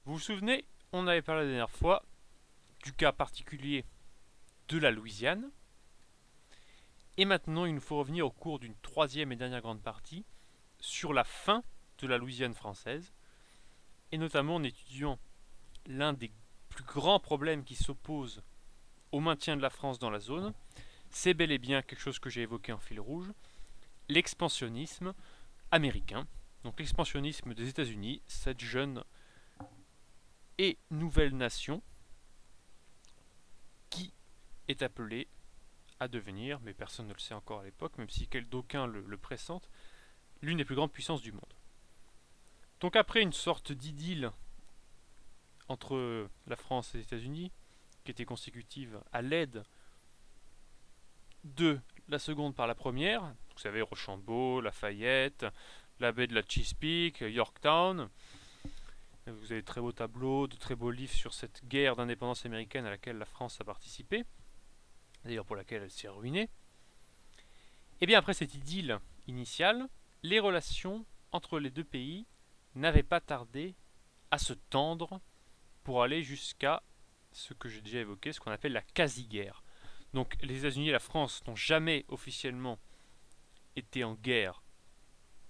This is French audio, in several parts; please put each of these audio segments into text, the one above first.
Vous vous souvenez, on avait parlé la dernière fois du cas particulier de la Louisiane. Et maintenant, il nous faut revenir au cours d'une troisième et dernière grande partie sur la fin de la Louisiane française, et notamment en étudiant l'un des plus grands problèmes qui s'opposent au maintien de la France dans la zone. C'est bel et bien quelque chose que j'ai évoqué en fil rouge, l'expansionnisme américain. Donc l'expansionnisme des États-Unis, cette jeune et nouvelle nation qui est appelée à devenir, mais personne ne le sait encore à l'époque, même si d'aucuns le pressentent, l'une des plus grandes puissances du monde. Donc après une sorte d'idylle entre la France et les États-Unis, qui était consécutive à l'aide de la seconde par la première, vous savez, Rochambeau, Lafayette, la baie de la Chesapeake, Yorktown. Vous avez de très beaux tableaux, de très beaux livres sur cette guerre d'indépendance américaine à laquelle la France a participé, d'ailleurs pour laquelle elle s'est ruinée. Et bien après cette idylle initiale, les relations entre les deux pays n'avaient pas tardé à se tendre pour aller jusqu'à ce que j'ai déjà évoqué, ce qu'on appelle la quasi-guerre. Donc les États-Unis et la France n'ont jamais officiellement été en guerre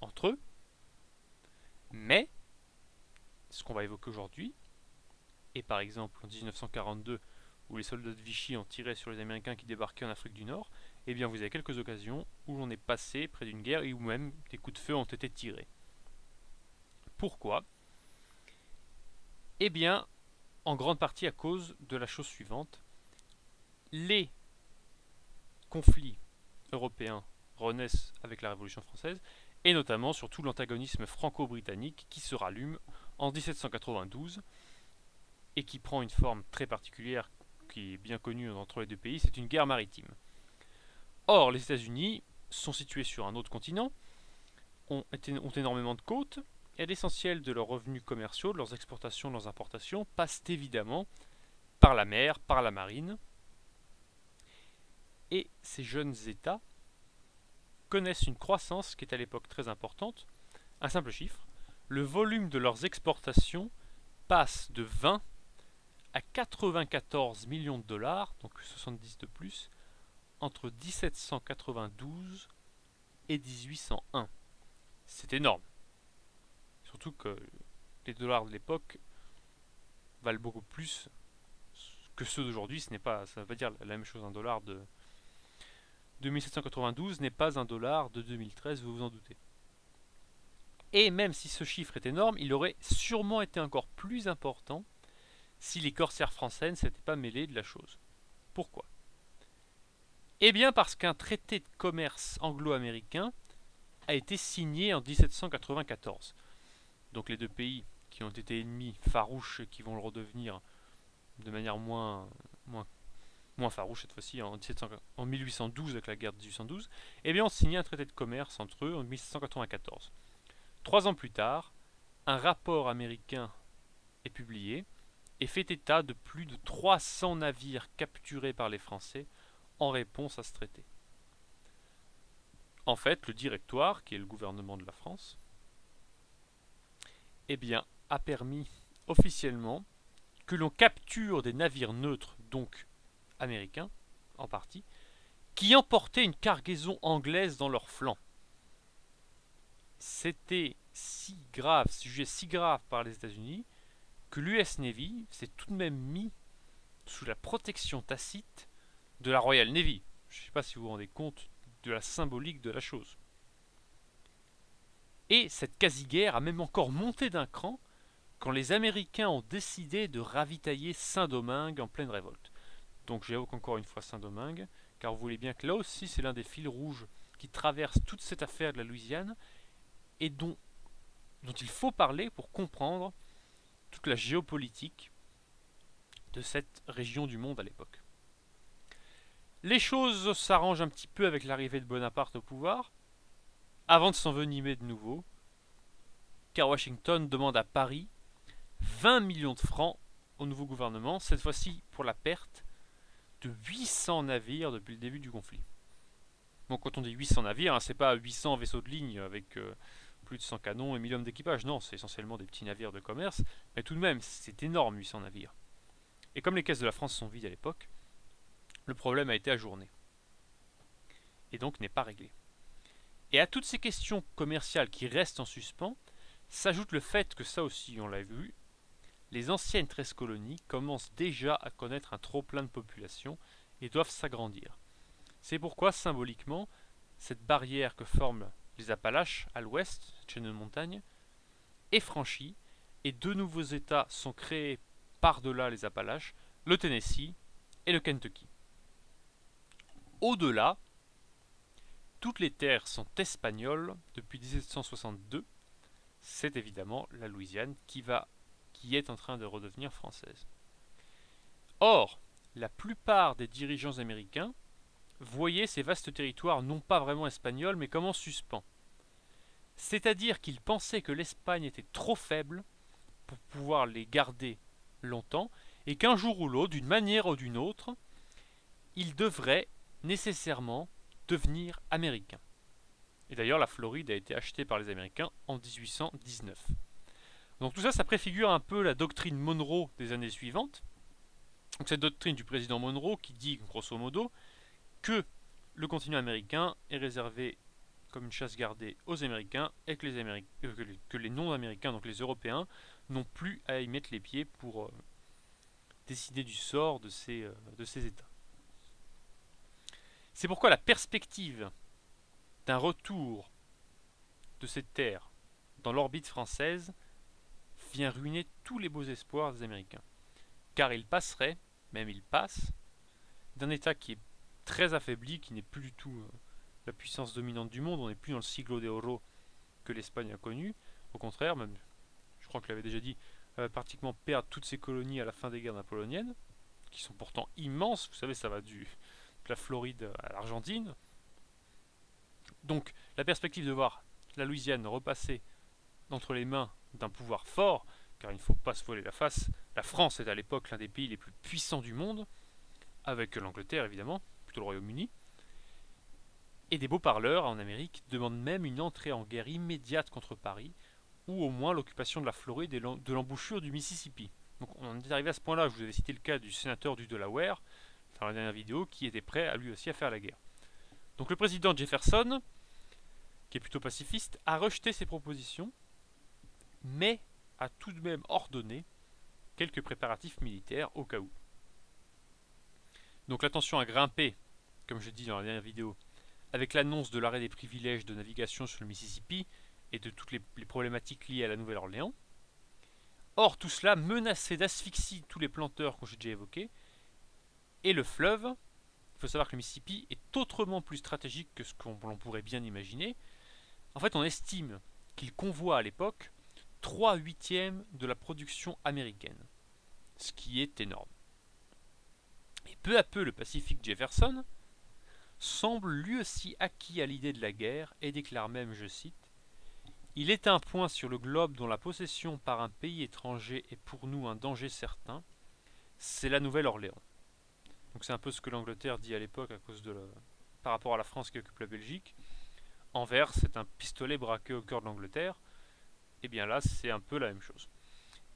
entre eux, mais ce qu'on va évoquer aujourd'hui, et par exemple en 1942, où les soldats de Vichy ont tiré sur les Américains qui débarquaient en Afrique du Nord, eh bien vous avez quelques occasions où l'on est passé près d'une guerre et où même des coups de feu ont été tirés. Pourquoi? Eh bien, en grande partie à cause de la chose suivante. Les conflits européens renaissent avec la Révolution française, et notamment sur tout l'antagonisme franco-britannique qui se rallume en 1792 et qui prend une forme très particulière qui est bien connue entre les deux pays, c'est une guerre maritime. Or, les États-Unis sont situés sur un autre continent, ont énormément de côtes, et l'essentiel de leurs revenus commerciaux, de leurs exportations, de leurs importations, passent évidemment par la mer, par la marine. Et ces jeunes États connaissent une croissance qui est à l'époque très importante. Un simple chiffre, le volume de leurs exportations passe de 20 à 94 millions de dollars, donc 70 de plus, entre 1792 et 1801. C'est énorme. Surtout que les dollars de l'époque valent beaucoup plus que ceux d'aujourd'hui. Ça ne veut pas dire la même chose. Un dollar de 1792 n'est pas un dollar de 2013, vous vous en doutez. Et même si ce chiffre est énorme, il aurait sûrement été encore plus important si les corsaires français ne s'étaient pas mêlés de la chose. Pourquoi? Eh bien parce qu'un traité de commerce anglo-américain a été signé en 1794. Donc les deux pays qui ont été ennemis farouches et qui vont le redevenir de manière moins farouche cette fois-ci en 1812 avec la guerre de 1812, eh bien on signait un traité de commerce entre eux en 1794. 3 ans plus tard, un rapport américain est publié et fait état de plus de 300 navires capturés par les Français en réponse à ce traité. En fait, le Directoire, qui est le gouvernement de la France, eh bien, a permis officiellement que l'on capture des navires neutres, donc américains, en partie, qui emportaient une cargaison anglaise dans leur flanc. C'était si grave, jugé si grave par les États-Unis, que l'US Navy s'est tout de même mis sous la protection tacite de la Royal Navy. Je ne sais pas si vous vous rendez compte de la symbolique de la chose. Et cette quasi-guerre a même encore monté d'un cran quand les Américains ont décidé de ravitailler Saint-Domingue en pleine révolte. Donc j'évoque encore une fois Saint-Domingue, car vous voyez bien que là aussi c'est l'un des fils rouges qui traverse toute cette affaire de la Louisiane et dont il faut parler pour comprendre toute la géopolitique de cette région du monde à l'époque. Les choses s'arrangent un petit peu avec l'arrivée de Bonaparte au pouvoir, avant de s'envenimer de nouveau, car Washington demande à Paris 20 millions de francs au nouveau gouvernement, cette fois-ci pour la perte de 800 navires depuis le début du conflit. Bon, quand on dit 800 navires, c'est pas 800 vaisseaux de ligne avec plus de 100 canons et 1000 hommes d'équipage. Non, c'est essentiellement des petits navires de commerce, mais tout de même, c'est énorme, 800 navires. Et comme les caisses de la France sont vides à l'époque, le problème a été ajourné. Et donc n'est pas réglé. Et à toutes ces questions commerciales qui restent en suspens, s'ajoute le fait que ça aussi, on l'a vu, les anciennes 13 colonies commencent déjà à connaître un trop-plein de population et doivent s'agrandir. C'est pourquoi, symboliquement, cette barrière que forment les Appalaches à l'ouest, cette chaîne de montagnes, est franchie et deux nouveaux États sont créés par-delà les Appalaches, le Tennessee et le Kentucky. Au-delà, toutes les terres sont espagnoles depuis 1762. C'est évidemment la Louisiane qui est en train de redevenir française. Or, la plupart des dirigeants américains voyaient ces vastes territoires non pas vraiment espagnols, mais comme en suspens. C'est-à-dire qu'ils pensaient que l'Espagne était trop faible pour pouvoir les garder longtemps, et qu'un jour ou l'autre, d'une manière ou d'une autre, ils devraient nécessairement devenir américains. Et d'ailleurs, la Floride a été achetée par les Américains en 1819. Donc tout ça, ça préfigure un peu la doctrine Monroe des années suivantes. Donc cette doctrine du président Monroe qui dit, grosso modo, que le continent américain est réservé comme une chasse gardée aux Américains et que les non-américains, donc les Européens, n'ont plus à y mettre les pieds pour décider du sort de ces États. C'est pourquoi la perspective d'un retour de ces terres dans l'orbite française vient ruiner tous les beaux espoirs des Américains. Car ils passeraient, même ils passent, d'un État qui est très affaibli, qui n'est plus du tout la puissance dominante du monde, on n'est plus dans le siglo de oro que l'Espagne a connu, au contraire, même, je crois que je l'avais déjà dit, pratiquement perdre toutes ses colonies à la fin des guerres napoléoniennes, qui sont pourtant immenses, vous savez, ça va de la Floride à l'Argentine. Donc la perspective de voir la Louisiane repasser entre les mains d'un pouvoir fort, car il ne faut pas se voiler la face, la France est à l'époque l'un des pays les plus puissants du monde, avec l'Angleterre évidemment, plutôt le Royaume-Uni, et des beaux parleurs en Amérique demandent même une entrée en guerre immédiate contre Paris, ou au moins l'occupation de la Floride et de l'embouchure du Mississippi. Donc on en est arrivé à ce point-là. Je vous avais cité le cas du sénateur du Delaware dans la dernière vidéo, qui était prêt à lui aussi à faire la guerre. Donc le président Jefferson, qui est plutôt pacifiste, a rejeté ces propositions, mais a tout de même ordonné quelques préparatifs militaires au cas où. Donc la tension a grimpé, comme je dis dans la dernière vidéo, avec l'annonce de l'arrêt des privilèges de navigation sur le Mississippi et de toutes les problématiques liées à la Nouvelle-Orléans. Or, tout cela menaçait d'asphyxier tous les planteurs que j'ai déjà évoqués, et le fleuve, il faut savoir que le Mississippi est autrement plus stratégique que ce qu'on pourrait bien imaginer. En fait, on estime qu'il convoie à l'époque 3/8 de la production américaine, ce qui est énorme. Et peu à peu, le Pacific Jefferson semble lui aussi acquis à l'idée de la guerre et déclare même, je cite, « Il est un point sur le globe dont la possession par un pays étranger est pour nous un danger certain, c'est la Nouvelle-Orléans. » Donc c'est un peu ce que l'Angleterre dit à l'époque par rapport à la France qui occupe la Belgique. Anvers, c'est un pistolet braqué au cœur de l'Angleterre. Et bien là, c'est un peu la même chose.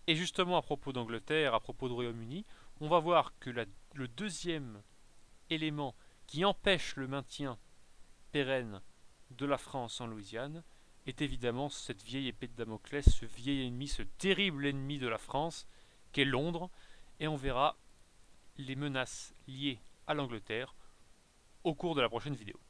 Et justement, à propos d'Angleterre, à propos de Royaume-Uni, on va voir que le deuxième élément qui empêche le maintien pérenne de la France en Louisiane est évidemment cette vieille épée de Damoclès, ce vieil ennemi, ce terrible ennemi de la France, qu'est Londres, et on verra les menaces liées à l'Angleterre au cours de la prochaine vidéo.